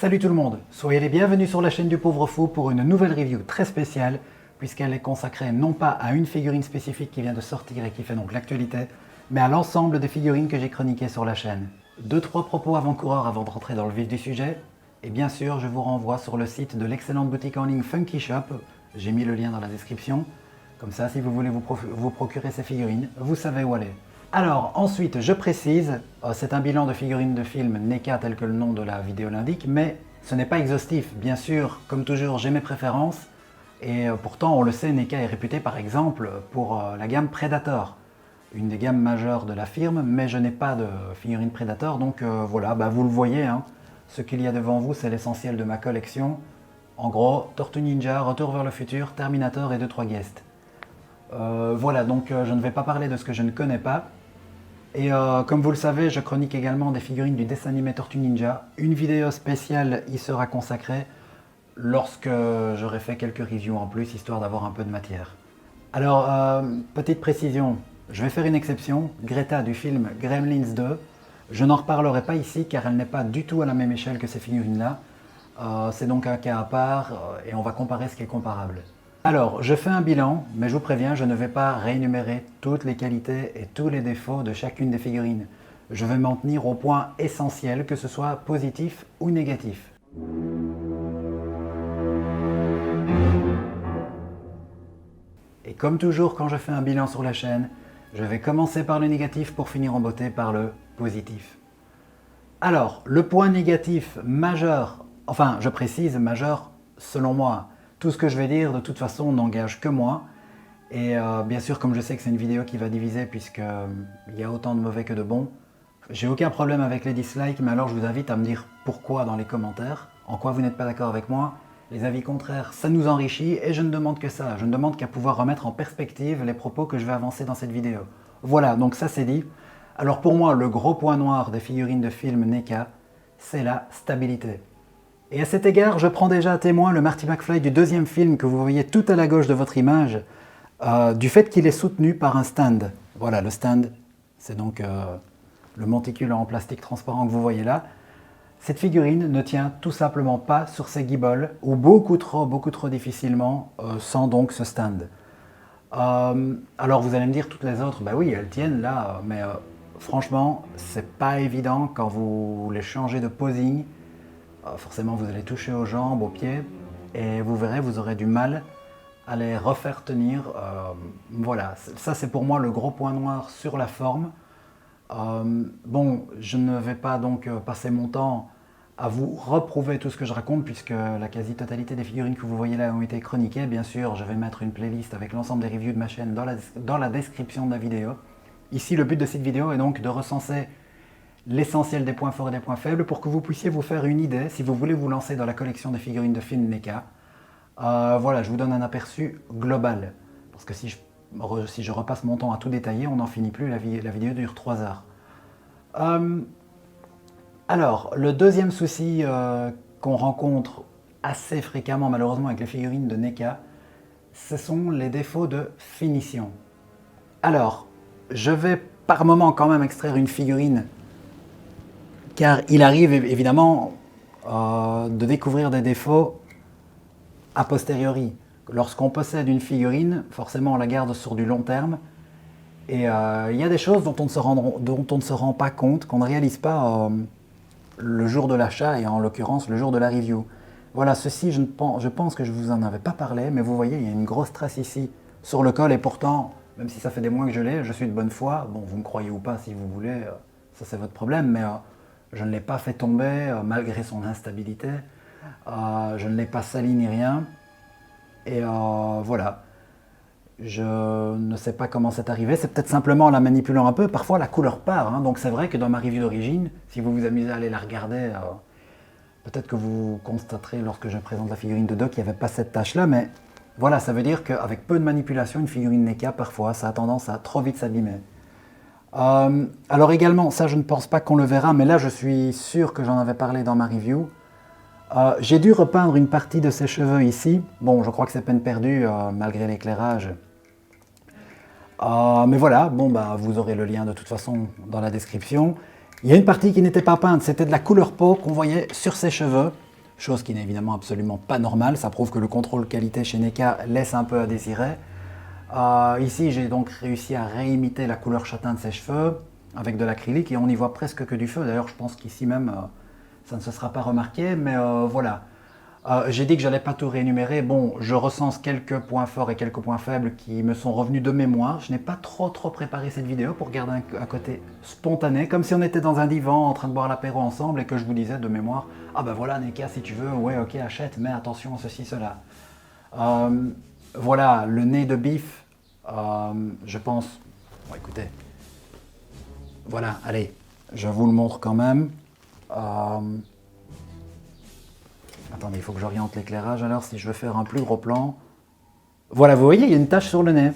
Salut tout le monde, soyez les bienvenus sur la chaîne du Pauvre Fou pour une nouvelle review très spéciale puisqu'elle est consacrée non pas à une figurine spécifique qui vient de sortir et qui fait donc l'actualité, mais à l'ensemble des figurines que j'ai chroniquées sur la chaîne. Deux, trois propos avant-coureurs avant de rentrer dans le vif du sujet, et bien sûr je vous renvoie sur le site de l'excellente boutique en ligne Funky Shop, j'ai mis le lien dans la description, comme ça si vous voulez vous procurer ces figurines, vous savez où aller. Alors ensuite, je précise, c'est un bilan de figurines de film NECA tel que le nom de la vidéo l'indique, mais ce n'est pas exhaustif. Bien sûr, comme toujours, j'ai mes préférences, et pourtant on le sait, NECA est réputé par exemple pour la gamme Predator, une des gammes majeures de la firme, mais je n'ai pas de figurines Predator, donc voilà, vous le voyez, hein, ce qu'il y a devant vous c'est l'essentiel de ma collection. En gros, Tortue Ninja, Retour vers le futur, Terminator et 2-3 guests. Voilà, donc je ne vais pas parler de ce que je ne connais pas. Et comme vous le savez, je chronique également des figurines du dessin animé Tortue Ninja. Une vidéo spéciale y sera consacrée lorsque j'aurai fait quelques reviews en plus, histoire d'avoir un peu de matière. Alors, petite précision, je vais faire une exception. Greta du film Gremlins 2, je n'en reparlerai pas ici car elle n'est pas du tout à la même échelle que ces figurines-là. C'est donc un cas à part et on va comparer ce qui est comparable. Alors, je fais un bilan, mais je vous préviens, je ne vais pas réénumérer toutes les qualités et tous les défauts de chacune des figurines. Je vais m'en tenir au point essentiel, que ce soit positif ou négatif. Et comme toujours quand je fais un bilan sur la chaîne, je vais commencer par le négatif pour finir en beauté par le positif. Alors, le point négatif majeur, enfin je précise majeur selon moi, tout ce que je vais dire, de toute façon, n'engage que moi. Et bien sûr, comme je sais que c'est une vidéo qui va diviser, puisqu'il y a autant de mauvais que de bons, j'ai aucun problème avec les dislikes, mais alors je vous invite à me dire pourquoi dans les commentaires, en quoi vous n'êtes pas d'accord avec moi. Les avis contraires, ça nous enrichit, et je ne demande que ça. Je ne demande qu'à pouvoir remettre en perspective les propos que je vais avancer dans cette vidéo. Voilà, donc ça c'est dit. Alors pour moi, le gros point noir des figurines de film NECA, c'est la stabilité. Et à cet égard, je prends déjà à témoin le Marty McFly du deuxième film que vous voyez tout à la gauche de votre image, du fait qu'il est soutenu par un stand. Voilà, le stand, c'est donc le monticule en plastique transparent que vous voyez là. Cette figurine ne tient tout simplement pas sur ses guibolles, ou beaucoup trop difficilement, sans donc ce stand. Alors vous allez me dire, toutes les autres, bah oui, elles tiennent là, mais franchement, c'est pas évident quand vous les changez de posing. Forcément vous allez toucher aux jambes, aux pieds, et vous verrez, vous aurez du mal à les refaire tenir. Voilà, ça c'est pour moi le gros point noir sur la forme. Bon, je ne vais pas donc passer mon temps à vous reprouver tout ce que je raconte, puisque la quasi-totalité des figurines que vous voyez là ont été chroniquées. Bien sûr, je vais mettre une playlist avec l'ensemble des reviews de ma chaîne dans la description de la vidéo. Ici, le but de cette vidéo est donc de recenser l'essentiel des points forts et des points faibles pour que vous puissiez vous faire une idée si vous voulez vous lancer dans la collection des figurines de film NECA. Voilà, je vous donne un aperçu global, parce que si je repasse mon temps à tout détailler, on n'en finit plus, la vidéo dure 3 heures. Alors, le deuxième souci qu'on rencontre assez fréquemment malheureusement avec les figurines de NECA, ce sont les défauts de finition. Alors, je vais par moment quand même extraire une figurine, car il arrive évidemment de découvrir des défauts a posteriori. Lorsqu'on possède une figurine, forcément on la garde sur du long terme, et il y a des choses dont on ne se rend pas compte, qu'on ne réalise pas le jour de l'achat, et en l'occurrence le jour de la review. Voilà, ceci je pense que je ne vous en avais pas parlé, mais vous voyez, il y a une grosse trace ici sur le col, et pourtant, même si ça fait des mois que je l'ai, je suis de bonne foi. Bon, vous me croyez ou pas si vous voulez, ça c'est votre problème, mais je ne l'ai pas fait tomber malgré son instabilité, je ne l'ai pas sali ni rien, et voilà. Je ne sais pas comment c'est arrivé, c'est peut-être simplement en la manipulant un peu, parfois la couleur part, hein, donc c'est vrai que dans ma review d'origine, si vous vous amusez à aller la regarder, peut-être que vous constaterez lorsque je présente la figurine de Doc qu'il n'y avait pas cette tache-là, mais voilà, ça veut dire qu'avec peu de manipulation, une figurine NECA, parfois, ça a tendance à trop vite s'abîmer. Alors également, ça je ne pense pas qu'on le verra, mais là je suis sûr que j'en avais parlé dans ma review. J'ai dû repeindre une partie de ses cheveux ici. Bon, je crois que c'est peine perdue malgré l'éclairage. Mais voilà, bon, vous aurez le lien de toute façon dans la description. Il y a une partie qui n'était pas peinte, c'était de la couleur peau qu'on voyait sur ses cheveux. chose qui n'est évidemment absolument pas normale. Ça prouve que le contrôle qualité chez NECA laisse un peu à désirer. Ici, j'ai donc réussi à réimiter la couleur châtain de ses cheveux avec de l'acrylique et on n'y voit presque que du feu. D'ailleurs, je pense qu'ici même, ça ne se sera pas remarqué, mais voilà. J'ai dit que j'allais pas tout réénumérer. Bon, je recense quelques points forts et quelques points faibles qui me sont revenus de mémoire. Je n'ai pas trop préparé cette vidéo pour garder un côté spontané, comme si on était dans un divan en train de boire l'apéro ensemble et que je vous disais de mémoire, ah ben voilà NECA si tu veux, ouais ok achète, mais attention ceci, cela. Voilà, le nez de bif, je pense, bon écoutez, voilà, allez, je vous le montre quand même. Attendez, il faut que j'oriente l'éclairage alors si je veux faire un plus gros plan. Voilà, vous voyez, il y a une tache sur le nez.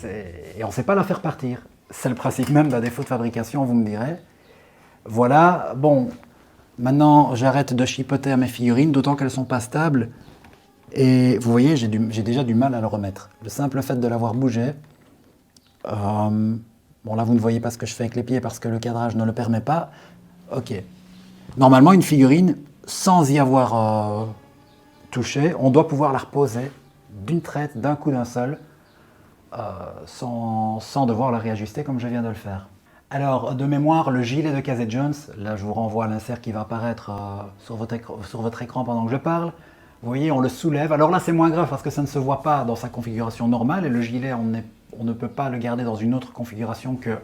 Et on ne sait pas la faire partir. C'est le principe même d'un défaut de fabrication, vous me direz. Voilà, bon, maintenant j'arrête de chipoter à mes figurines, d'autant qu'elles ne sont pas stables. Et vous voyez, j'ai déjà du mal à le remettre. Le simple fait de l'avoir bougé. Bon, là, vous ne voyez pas ce que je fais avec les pieds parce que le cadrage ne le permet pas. Ok. Normalement, une figurine, sans y avoir touché, on doit pouvoir la reposer d'une traite, d'un coup, d'un seul, sans devoir la réajuster comme je viens de le faire. Alors, de mémoire, le gilet de Casey Jones, là je vous renvoie à l'insert qui va apparaître sur votre écran pendant que je parle. Vous voyez, on le soulève. Alors là, c'est moins grave parce que ça ne se voit pas dans sa configuration normale et le gilet, on ne peut pas le garder dans une autre configuration que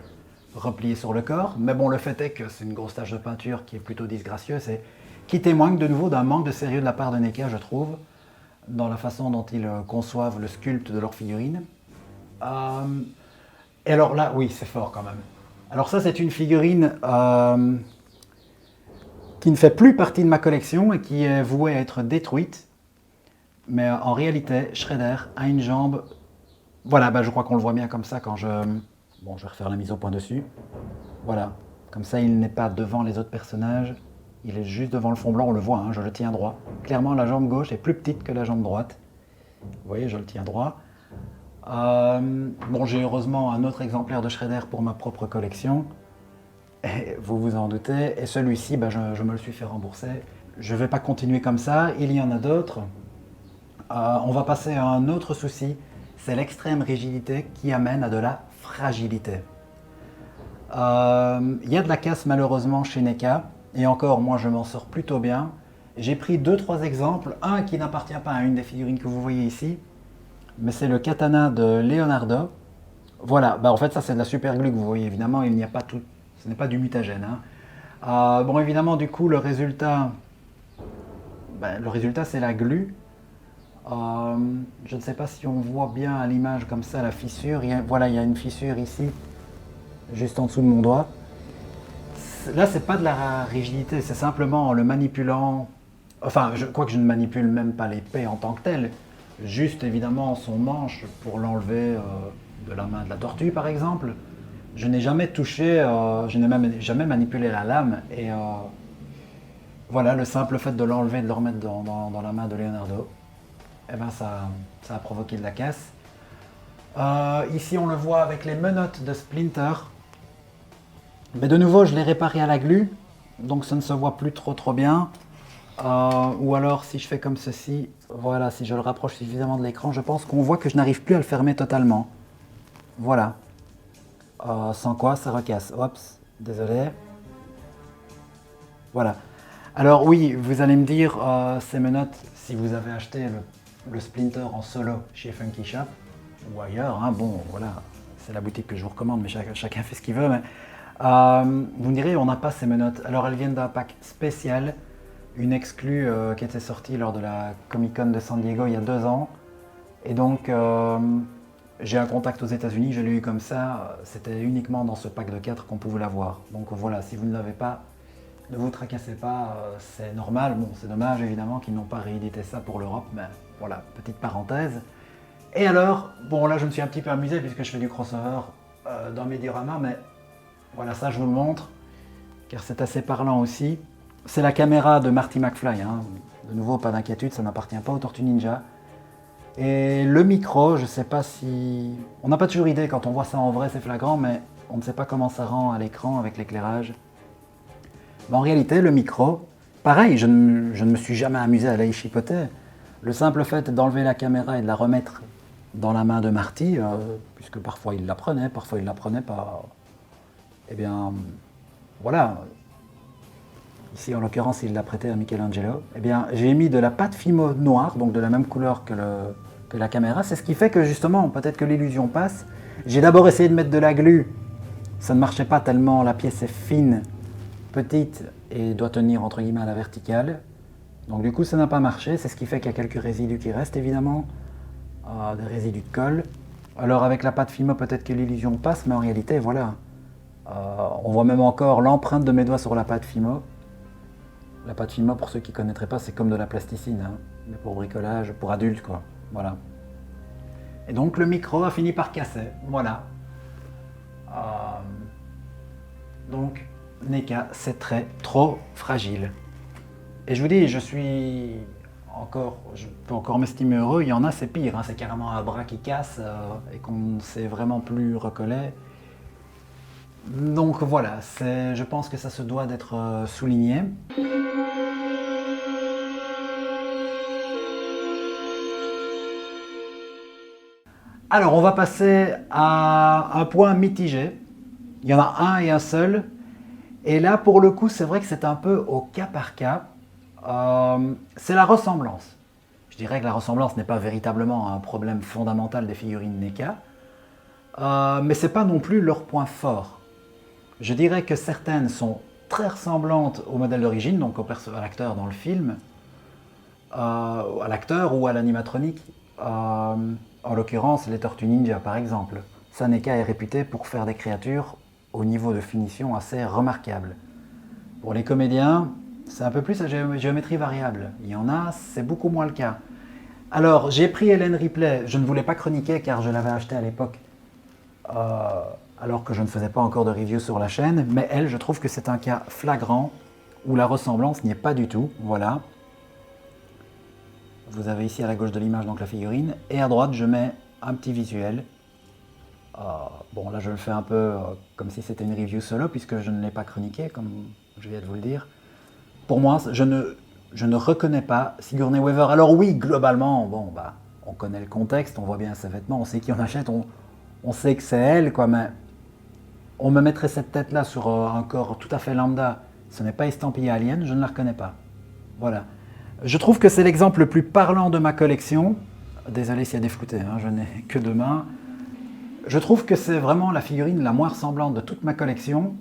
replié sur le corps. Mais bon, le fait est que c'est une grosse tache de peinture qui est plutôt disgracieuse et qui témoigne de nouveau d'un manque de sérieux de la part de NECA, je trouve, dans la façon dont ils conçoivent le sculpte de leurs figurines. Et alors là, oui, c'est fort quand même. Alors ça, c'est une figurine qui ne fait plus partie de ma collection et qui est vouée à être détruite. Mais en réalité, Shredder a une jambe... Voilà, bah, je crois qu'on le voit bien comme ça quand je... Bon, je vais refaire la mise au point dessus. Voilà, comme ça, il n'est pas devant les autres personnages. Il est juste devant le fond blanc, on le voit, hein, je le tiens droit. Clairement, la jambe gauche est plus petite que la jambe droite. Vous voyez, je le tiens droit. Bon, j'ai heureusement un autre exemplaire de Shredder pour ma propre collection. Et vous vous en doutez. Et celui-ci, bah, je me le suis fait rembourser. Je ne vais pas continuer comme ça, il y en a d'autres. On va passer à un autre souci, c'est l'extrême rigidité qui amène à de la fragilité. Il y a de la casse malheureusement chez NECA, et encore, moi je m'en sors plutôt bien. J'ai pris 2-3 exemples, un qui n'appartient pas à une des figurines que vous voyez ici, mais c'est le katana de Leonardo. Voilà, bah en fait ça c'est de la super glue que vous voyez, évidemment il n'y a pas tout, ce n'est pas du mutagène. Hein. Bon évidemment du coup le résultat c'est la glu. Je ne sais pas si on voit bien à l'image comme ça la fissure, voilà il y a une fissure ici, juste en dessous de mon doigt. Là c'est pas de la rigidité, c'est simplement en le manipulant, enfin je crois que je ne manipule même pas l'épée en tant que telle, juste évidemment son manche pour l'enlever de la main de la tortue par exemple. Je n'ai jamais touché, je n'ai même jamais manipulé la lame et voilà, le simple fait de l'enlever et de le remettre dans la main de Leonardo, eh ben ça a provoqué de la casse. Ici on le voit avec les menottes de Splinter. Mais de nouveau je l'ai réparé à la glu, donc ça ne se voit plus trop bien. Ou alors si je fais comme ceci, voilà, si je le rapproche suffisamment de l'écran, je pense qu'on voit que je n'arrive plus à le fermer totalement. Voilà. Sans quoi ça recasse. Oups, désolé. Voilà. Alors oui, vous allez me dire, ces menottes, si vous avez acheté le Splinter en solo chez Funky Shop, ou ailleurs, hein, bon voilà, c'est la boutique que je vous recommande, mais chacun fait ce qu'il veut. Mais, vous me direz, on n'a pas ces menottes. Alors elles viennent d'un pack spécial, une exclue qui était sortie lors de la Comic Con de San Diego il y a 2 ans. Et donc j'ai un contact aux États-Unis, je l'ai eu comme ça, c'était uniquement dans ce pack de 4 qu'on pouvait l'avoir. Donc voilà, si vous ne l'avez pas, ne vous tracassez pas, c'est normal. Bon, c'est dommage évidemment qu'ils n'ont pas réédité ça pour l'Europe, mais voilà, petite parenthèse. Et alors, bon là je me suis un petit peu amusé puisque je fais du crossover dans Mediorama, mais voilà, ça je vous le montre, car c'est assez parlant aussi. C'est la caméra de Marty McFly, hein. De nouveau pas d'inquiétude, ça n'appartient pas aux Tortues Ninja. Et le micro, je ne sais pas si... On n'a pas toujours idée, quand on voit ça en vrai c'est flagrant, mais on ne sait pas comment ça rend à l'écran avec l'éclairage. En réalité, le micro, pareil, je ne me suis jamais amusé à la chipoter. Le simple fait d'enlever la caméra et de la remettre dans la main de Marty, puisque parfois il la prenait, parfois il la prenait pas, eh bien, voilà. Ici, en l'occurrence, il l'a prêté à Michelangelo. Eh bien, j'ai mis de la pâte Fimo noire, donc de la même couleur que la caméra. C'est ce qui fait que, justement, peut-être que l'illusion passe. J'ai d'abord essayé de mettre de la glu. Ça ne marchait pas tellement, la pièce est fine, petite, et doit tenir, entre guillemets, à la verticale. Donc, du coup, ça n'a pas marché. C'est ce qui fait qu'il y a quelques résidus qui restent, évidemment. Des résidus de colle. Alors, avec la pâte Fimo, peut-être que l'illusion passe, mais en réalité, voilà. On voit même encore l'empreinte de mes doigts sur la pâte Fimo. La pâte Fimo, pour ceux qui ne connaîtraient pas, c'est comme de la plasticine, hein, mais pour bricolage, pour adultes, quoi. Voilà. Et donc le micro a fini par casser, voilà. Donc NECA, c'est trop fragile. Et je vous dis, je peux encore m'estimer heureux. Il y en a, c'est pire, hein, c'est carrément un bras qui casse et qu'on ne sait vraiment plus recoller. Donc voilà, je pense que ça se doit d'être souligné. Alors, on va passer à un point mitigé. Il y en a un et un seul. Et là, pour le coup, c'est vrai que c'est un peu au cas par cas. C'est la ressemblance. Je dirais que la ressemblance n'est pas véritablement un problème fondamental des figurines NECA. Mais ce n'est pas non plus leur point fort. Je dirais que certaines sont très ressemblantes au modèle d'origine, donc à l'acteur dans le film, à l'acteur ou à l'animatronique. En l'occurrence, les Tortues Ninja, par exemple. NECA est réputé pour faire des créatures au niveau de finition assez remarquable. Pour les comédiens, c'est un peu plus à géométrie variable. Il y en a, c'est beaucoup moins le cas. Alors, j'ai pris Ellen Ripley. Je ne voulais pas chroniquer car je l'avais acheté à l'époque, alors que je ne faisais pas encore de review sur la chaîne. Mais elle, je trouve que c'est un cas flagrant où la ressemblance n'y est pas du tout. Voilà. Vous avez ici à la gauche de l'image donc la figurine, et à droite je mets un petit visuel. Bon là je le fais un peu comme si c'était une review solo puisque je ne l'ai pas chroniqué comme je viens de vous le dire. Pour moi je ne reconnais pas Sigourney Weaver. Alors oui, globalement, bon bah on connaît le contexte, on voit bien ses vêtements, on sait qui en achète, on sait que c'est elle quoi, mais on me mettrait cette tête là sur un corps tout à fait lambda, ce n'est pas estampillé Alien, je ne la reconnais pas. Voilà. Je trouve que c'est l'exemple le plus parlant de ma collection. Désolé s'il y a des floutés, hein, je n'ai que deux mains. Je trouve que c'est vraiment la figurine la moins ressemblante de toute ma collection.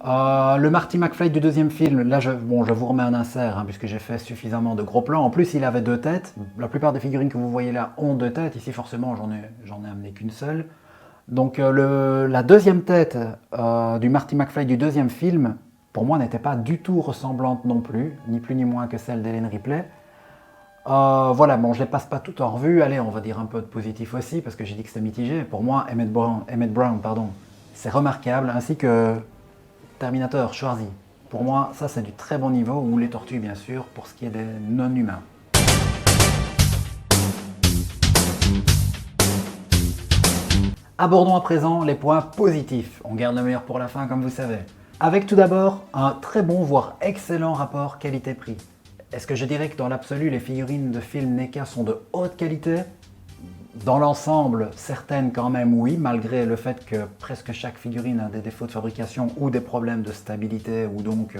Le Marty McFly du deuxième film, là je vous remets un insert hein, puisque j'ai fait suffisamment de gros plans. En plus il avait deux têtes. La plupart des figurines que vous voyez là ont deux têtes. Ici forcément j'en ai amené qu'une seule. Donc la deuxième tête du Marty McFly du deuxième film, pour moi, n'était pas du tout ressemblante non plus, ni plus ni moins que celle d'Ellen Ripley. Voilà, bon, je ne les passe pas toutes en revue. Allez, on va dire un peu de positif aussi, parce que j'ai dit que c'était mitigé. Pour moi, Emmett Brown, c'est remarquable, ainsi que Terminator, Schwarzy. Pour moi, ça, c'est du très bon niveau, ou les tortues, bien sûr, pour ce qui est des non-humains. Abordons à présent les points positifs. On garde le meilleur pour la fin, comme vous savez. Avec tout d'abord un très bon, voire excellent rapport qualité-prix. Est-ce que je dirais que dans l'absolu, les figurines de film NECA sont de haute qualité? Dans l'ensemble, certaines quand même oui, malgré le fait que presque chaque figurine a des défauts de fabrication ou des problèmes de stabilité ou donc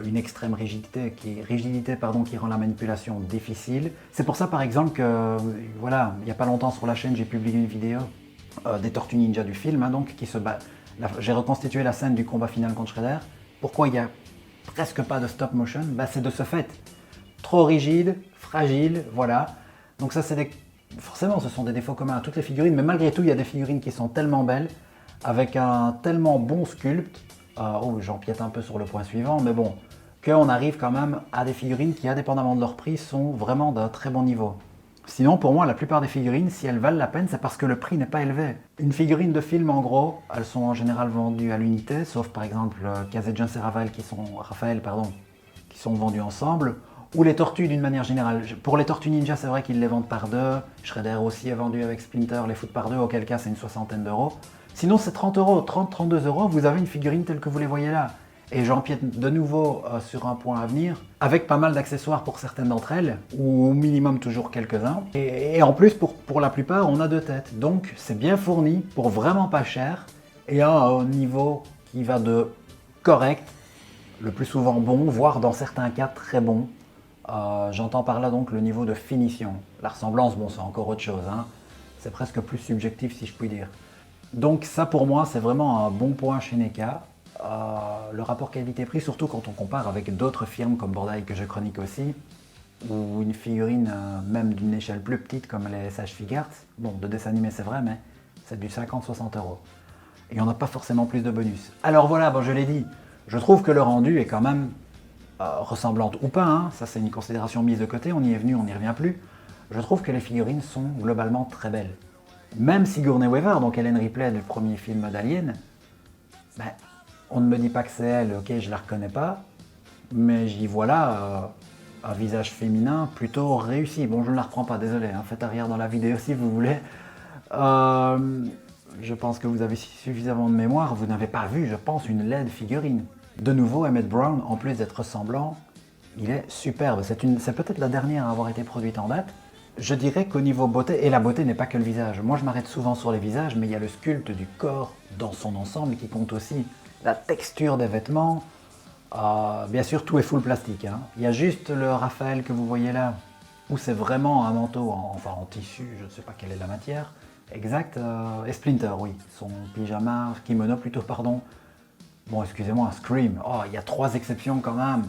une extrême rigidité qui rend la manipulation difficile. C'est pour ça par exemple que, voilà, il n'y a pas longtemps sur la chaîne, j'ai publié une vidéo des Tortues Ninja du film, hein, donc qui se bat. J'ai reconstitué la scène du combat final contre Shredder. Pourquoi il n'y a presque pas de stop motion? C'est de ce fait. Trop rigide, fragile, voilà. Donc ça, forcément, ce sont des défauts communs à toutes les figurines, mais malgré tout, il y a des figurines qui sont tellement belles, avec un tellement bon sculpte, j'empiète un peu sur le point suivant, mais bon, qu'on arrive quand même à des figurines qui, indépendamment de leur prix, sont vraiment d'un très bon niveau. Sinon, pour moi, la plupart des figurines, si elles valent la peine, c'est parce que le prix n'est pas élevé. Une figurine de film, en gros, elles sont en général vendues à l'unité, sauf par exemple Casey Jones et Raphaël qui sont vendus ensemble, ou les tortues d'une manière générale. Pour les Tortues Ninja, c'est vrai qu'ils les vendent par deux. Shredder aussi est vendu avec Splinter, les foot par deux, auquel cas c'est une soixantaine d'euros. Sinon, c'est 30 euros, 30-32 euros, vous avez une figurine telle que vous les voyez là. Et j'empiète de nouveau sur un point à venir, avec pas mal d'accessoires pour certaines d'entre elles, ou au minimum toujours quelques-uns. Et en plus, pour la plupart, on a deux têtes. Donc c'est bien fourni, pour vraiment pas cher, et à un niveau qui va de correct, le plus souvent bon, voire dans certains cas très bon. J'entends par là donc le niveau de finition. La ressemblance, bon, c'est encore autre chose, hein. C'est presque plus subjectif si je puis dire. Donc ça pour moi c'est vraiment un bon point chez NECA. Le rapport qualité-prix, surtout quand on compare avec d'autres firmes comme Bandai que je chronique aussi, ou une figurine même d'une échelle plus petite comme les SH Figuarts. Bon, de dessin animé c'est vrai, mais c'est du 50-60 euros. Et on n'a pas forcément plus de bonus. Alors voilà, bon, je l'ai dit, je trouve que le rendu est quand même ressemblante ou pas, hein. Ça c'est une considération mise de côté, on y est venu, on n'y revient plus. Je trouve que les figurines sont globalement très belles. Même Sigourney Weaver, donc Ellen Ripley du premier film d'Alien, ben, on ne me dit pas que c'est elle, ok, je la reconnais pas, mais j'y vois là un visage féminin plutôt réussi. Bon, je ne la reprends pas, désolé, hein, faites arrière dans la vidéo si vous voulez. Je pense que vous avez suffisamment de mémoire, vous n'avez pas vu, je pense, une laide figurine. De nouveau, Emmett Brown, en plus d'être ressemblant, il est superbe. C'est peut-être la dernière à avoir été produite en date. Je dirais qu'au niveau beauté, et la beauté n'est pas que le visage. Moi, je m'arrête souvent sur les visages, mais il y a le sculpte du corps dans son ensemble qui compte aussi. La texture des vêtements, bien sûr, tout est full plastique, hein. Il y a juste le Raphaël que vous voyez là, où c'est vraiment un manteau, en tissu, je ne sais pas quelle est la matière exacte, et Splinter, oui, son pyjama, kimono plutôt, pardon. Bon, excusez-moi, Scream, oh, il y a 3 exceptions quand même.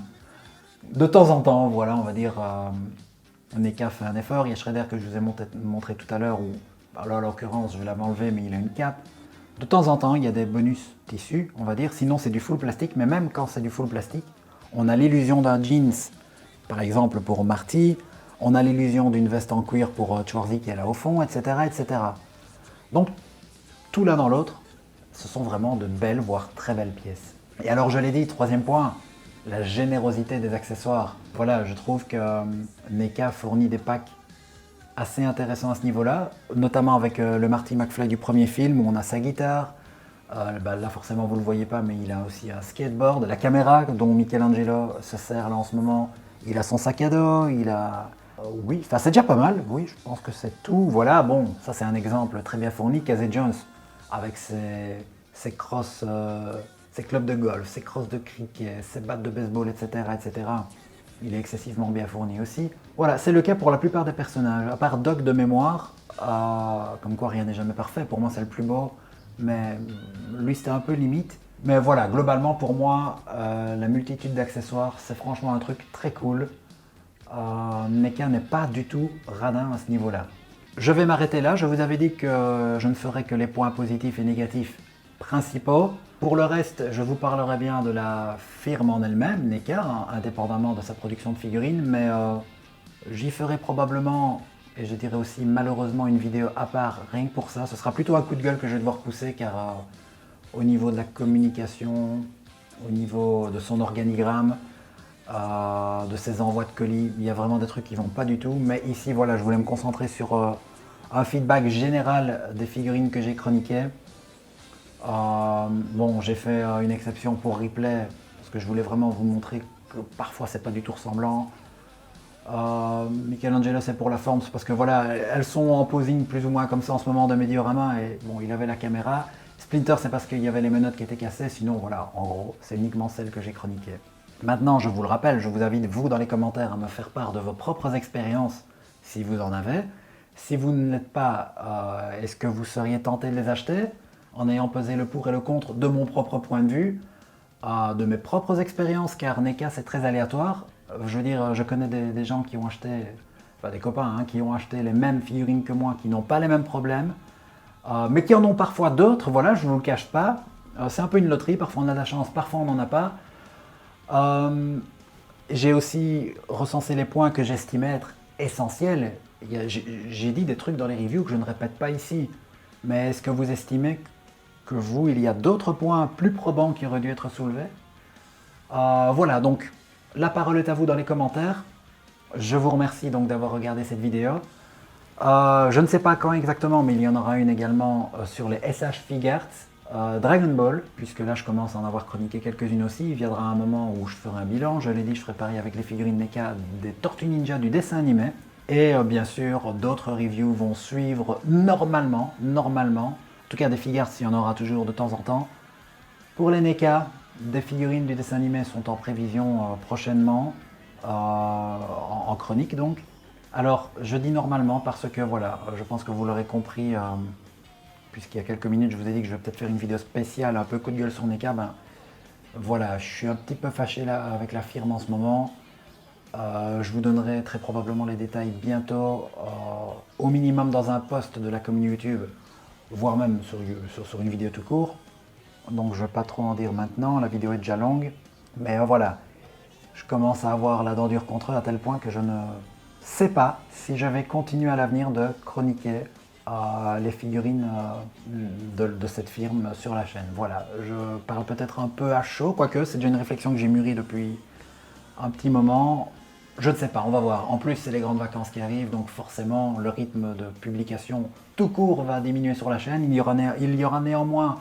De temps en temps, voilà, on va dire, NECA fait un effort. Il y a Shredder que je vous ai montré tout à l'heure, où, alors en l'occurrence, je vais l'enlever, mais il a une cape. De temps en temps, il y a des bonus tissus, on va dire. Sinon, c'est du full plastique, mais même quand c'est du full plastique, on a l'illusion d'un jeans, par exemple pour Marty, on a l'illusion d'une veste en cuir pour Schwarzy qui est là au fond, etc., etc. Donc, tout l'un dans l'autre, ce sont vraiment de belles, voire très belles pièces. Et alors, je l'ai dit, troisième point, la générosité des accessoires. Voilà, je trouve que NECA fournit des packs assez intéressants à ce niveau-là, notamment avec le Marty McFly du premier film, où on a sa guitare. Là, forcément, vous ne le voyez pas, mais il a aussi un skateboard, la caméra dont Michelangelo se sert là en ce moment. Il a son sac à dos, il a... oui, enfin c'est déjà pas mal, oui, je pense que c'est tout. Voilà, bon, ça c'est un exemple très bien fourni. Casey Jones, avec ses crosses, ses clubs de golf, ses crosses de cricket, ses battes de baseball, etc., etc. Il est excessivement bien fourni aussi. Voilà, c'est le cas pour la plupart des personnages, à part Doc de mémoire, comme quoi rien n'est jamais parfait, pour moi c'est le plus beau, mais lui c'était un peu limite. Mais voilà, globalement pour moi, la multitude d'accessoires, c'est franchement un truc très cool. NECA n'est pas du tout radin à ce niveau-là. Je vais m'arrêter là, je vous avais dit que je ne ferai que les points positifs et négatifs principaux. Pour le reste, je vous parlerai bien de la firme en elle-même, NECA, hein, indépendamment de sa production de figurines, mais j'y ferai probablement, et je dirais aussi malheureusement, une vidéo à part, rien que pour ça. Ce sera plutôt un coup de gueule que je vais devoir pousser, car au niveau de la communication, au niveau de son organigramme, de ses envois de colis, il y a vraiment des trucs qui ne vont pas du tout. Mais ici, voilà, je voulais me concentrer sur un feedback général des figurines que j'ai chroniquées. Bon, j'ai fait une exception pour Ripley, parce que je voulais vraiment vous montrer que parfois c'est pas du tout ressemblant. Michelangelo c'est pour la forme, c'est parce que voilà, elles sont en posing plus ou moins comme ça en ce moment de Mediorama, et bon, il avait la caméra. Splinter c'est parce qu'il y avait les menottes qui étaient cassées, sinon voilà, en gros, c'est uniquement celle que j'ai chroniquée. Maintenant, je vous le rappelle, je vous invite, vous, dans les commentaires, à me faire part de vos propres expériences, si vous en avez. Si vous ne l'êtes pas, est-ce que vous seriez tenté de les acheter, en ayant pesé le pour et le contre de mon propre point de vue, de mes propres expériences, car NECA, c'est très aléatoire. Je veux dire, je connais des gens qui ont acheté, enfin des copains, hein, qui ont acheté les mêmes figurines que moi, qui n'ont pas les mêmes problèmes, mais qui en ont parfois d'autres, voilà, je ne vous le cache pas. C'est un peu une loterie, parfois on a de la chance, parfois on n'en a pas. J'ai aussi recensé les points que j'estimais être essentiels. J'ai dit des trucs dans les reviews que je ne répète pas ici. Mais est-ce que vous estimez que vous, il y a d'autres points plus probants qui auraient dû être soulevés? Voilà, donc la parole est à vous dans les commentaires. Je vous remercie donc d'avoir regardé cette vidéo. Je ne sais pas quand exactement, mais il y en aura une également sur les SH Figuarts. Dragon Ball, puisque là je commence à en avoir chroniqué quelques-unes aussi. Il viendra un moment où je ferai un bilan. Je l'ai dit, je ferai pareil avec les figurines NECA des Tortues Ninja du dessin animé. Et bien sûr, d'autres reviews vont suivre normalement. En tout cas, des figures, s'il y en aura toujours de temps en temps. Pour les NECA, des figurines du dessin animé sont en prévision prochainement, en chronique donc. Alors, je dis normalement parce que voilà, je pense que vous l'aurez compris, puisqu'il y a quelques minutes, je vous ai dit que je vais peut-être faire une vidéo spéciale, un peu coup de gueule sur NECA. Ben voilà, je suis un petit peu fâché là avec la firme en ce moment. Je vous donnerai très probablement les détails bientôt, au minimum dans un post de la communauté YouTube, voire même sur une vidéo tout court. Donc je ne vais pas trop en dire maintenant, la vidéo est déjà longue. Mais voilà, je commence à avoir la dent dure contre eux à tel point que je ne sais pas si je vais continuer à l'avenir de chroniquer les figurines de cette firme sur la chaîne. Voilà, je parle peut-être un peu à chaud, quoique c'est déjà une réflexion que j'ai mûrie depuis un petit moment. Je ne sais pas, on va voir. En plus, c'est les grandes vacances qui arrivent, donc forcément, le rythme de publication tout court va diminuer sur la chaîne. Il y aura néanmoins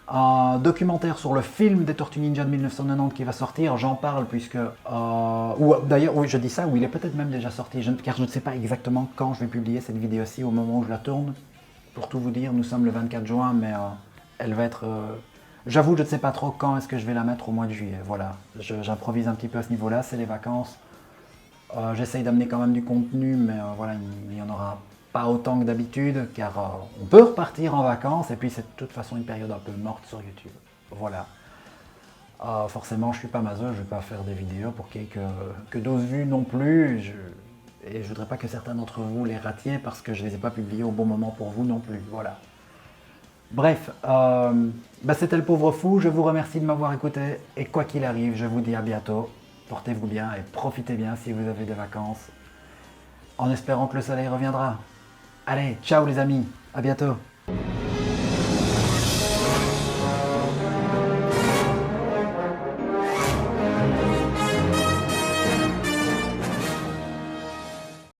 un documentaire sur le film des Tortues Ninja de 1990 qui va sortir. J'en parle puisque... ou d'ailleurs, oui, je dis ça, ou il est peut-être même déjà sorti, car je ne sais pas exactement quand je vais publier cette vidéo-ci, au moment où je la tourne. Pour tout vous dire, nous sommes le 24 juin, mais elle va être... J'avoue, je ne sais pas trop quand est-ce que je vais la mettre au mois de juillet. Voilà, j'improvise un petit peu à ce niveau-là, c'est les vacances. J'essaye d'amener quand même du contenu, mais voilà, il n'y en aura pas autant que d'habitude, car on peut repartir en vacances, et puis c'est de toute façon une période un peu morte sur YouTube. Voilà. Forcément, je ne suis pas maso, je ne vais pas faire des vidéos pour qu'il n'y ait que 12 vues non plus, et je ne voudrais pas que certains d'entre vous les ratiez, parce que je ne les ai pas publiés au bon moment pour vous non plus. Voilà. Bref, c'était le pauvre fou, je vous remercie de m'avoir écouté, et quoi qu'il arrive, je vous dis à bientôt. Portez-vous bien et profitez bien si vous avez des vacances, en espérant que le soleil reviendra. Allez, ciao les amis, à bientôt.